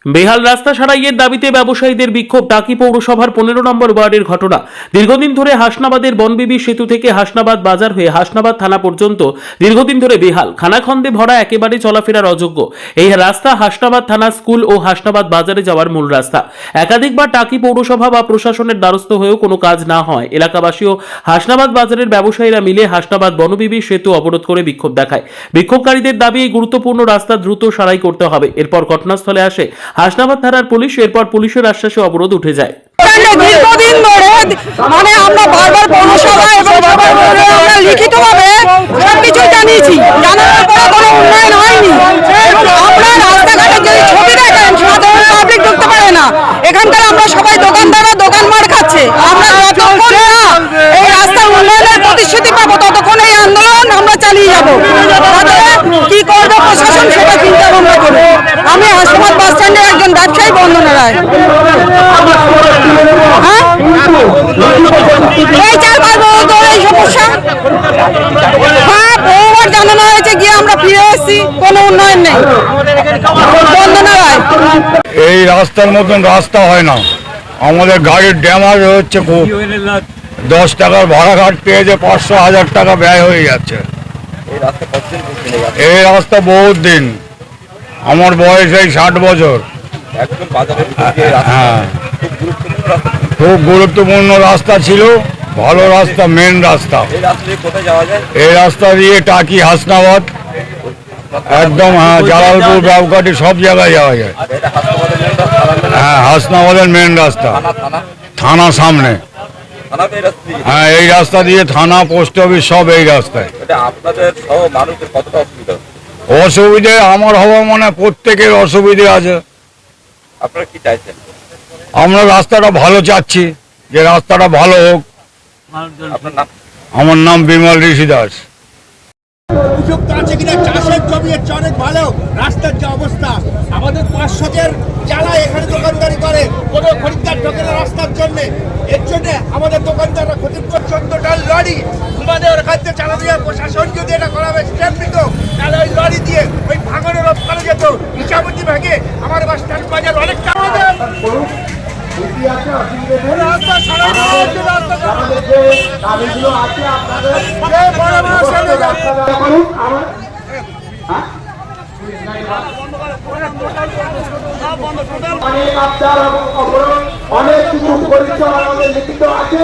বেহাল রাস্তা সারাইয়ের দাবিতে ব্যবসায়ীদের বিক্ষোভ। টাকি পৌরসভার 15 নম্বর ওয়ার্ডের ঘটনা। দীর্ঘদিন ধরে হাসনাবাদের বনবিবি সেতু থেকে হাসনাবাদ বাজার হয়ে হাসনাবাদ থানা পর্যন্ত দীর্ঘদিন ধরে বেহাল, খানাখন্দে ভরা, একেবারে চলাফেরার অযোগ্য। এই রাস্তা হাসনাবাদ থানা, স্কুল ও হাসনাবাদ বাজারে যাওয়ার মূল রাস্তা। একাধিকবার টাকি পৌরসভা বা প্রশাসনের দ্বারস্থ হয়েও কোনো কাজ না হয় এলাকাবাসী ও হাসনাবাদ বাজারের ব্যবসায়ীরা মিলে হাসনাবাদ বনবিবি সেতু অবরোধ করে বিক্ষোভ দেখায়। বিক্ষোভকারীদের দাবি এই গুরুত্বপূর্ণ রাস্তা দ্রুত সারাই করতে হবে। এরপর ঘটনাস্থলে আসে হাসনাবাদ থানার পুলিশ। এরপর পুলিশের আশ্বাসে অবরোধ উঠে যায়। দীর্ঘদিন ধরে আমরা বারবার পৌরসভা এবং আমরা লিখিতভাবে সবকিছু জানিয়েছি, জানানোর পরে কোনো উন্নয়ন হয়নি। আমরা রাস্তাঘাটে যদি ছবি দেখেন, সাধারণ পাবলিক ঢুকতে পারে না। এখানকার আমরা সবাই দোকানদাররা দোকান মার খাচ্ছে। আমরা যতক্ষণ না এই রাস্তার উন্নয়নের প্রতিশ্রুতি পাবো ততক্ষণ এই আন্দোলন আমরা চালিয়ে যাবো। কি করবো প্রশাসন সেটা চিন্তা ভাবনা করবো। আমি হাসনাবাদ বাস স্ট্যান্ডের একজন ব্যবসায়ী, বন্দনা রায়। এই 4-5 বছর ধরে এই সমস্যা। হ্যাঁ, বহুবার জানানো হয়েছে, গিয়ে আমরা ফিরে এসেছি, কোনো উন্নয়ন নেই। বন্দনা রায়। এই রাস্তার মতন রাস্তা হয় না। আমাদের গাড়ির ড্যামেজ হচ্ছে খুব। 10 টাকার ভাড়া ঘাট পেয়েছে, 500-1000 টাকা ব্যয় হয়ে যাচ্ছে। এই রাস্তা বহুত দিন, আমার বয়স এই 60 বছর। হ্যাঁ, খুব গুরুত্বপূর্ণ রাস্তা ছিল, ভালো রাস্তা, মেন রাস্তা। এই রাস্তা দিয়ে টাকি হাসনাবাদ একদম, হ্যাঁ, জালালপুর, বাবুঘাটি সব জায়গায় যাওয়া যায়। হ্যাঁ, হাসনাবাদের মেন রাস্তা, থানা সামনে। হ্যাঁ, এই রাস্তা দিয়ে থানা, পোস্ট অফিস সব এই রাস্তায়। অসুবিধে আমার হওয়া মানে প্রত্যেকের অসুবিধে আছে। আপনারা কি চাইছেন? আমরা রাস্তাটা ভালো চাচ্ছি, যে রাস্তাটা ভালো হোক। আমার নাম বিমল ঋষি দাস। উপযুক্ত আছে কিনা চাষের জমি অনেক ভালো, রাস্তার যে অবস্থা, আমাদের 500-এর যারা এখানে দোকানদারি করে কোনো খরিদ্দার ঢোকে না রাস্তার জন্য। এর জন্য আমাদের দোকানদাররা ক্ষতিগ্রস্ত। 14টা লরি আমাদের খাদ্য চালানো যায়। প্রশাসন যদি এটা করাবে, স্ট্যাম্প নিত, তাহলে ওই লরি দিয়ে ওই ভাঙনের ফলে যেত। হিসাবতি ভাগে আমার বাস স্ট্যান্ড বাজার অনেকটা অনেক কিছু পরিচয় আমাদের লিখিত আছে।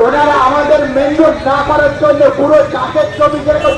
ওনারা আমাদের মেনটেন না করার জন্য পুরো চাষের জমি যেরকম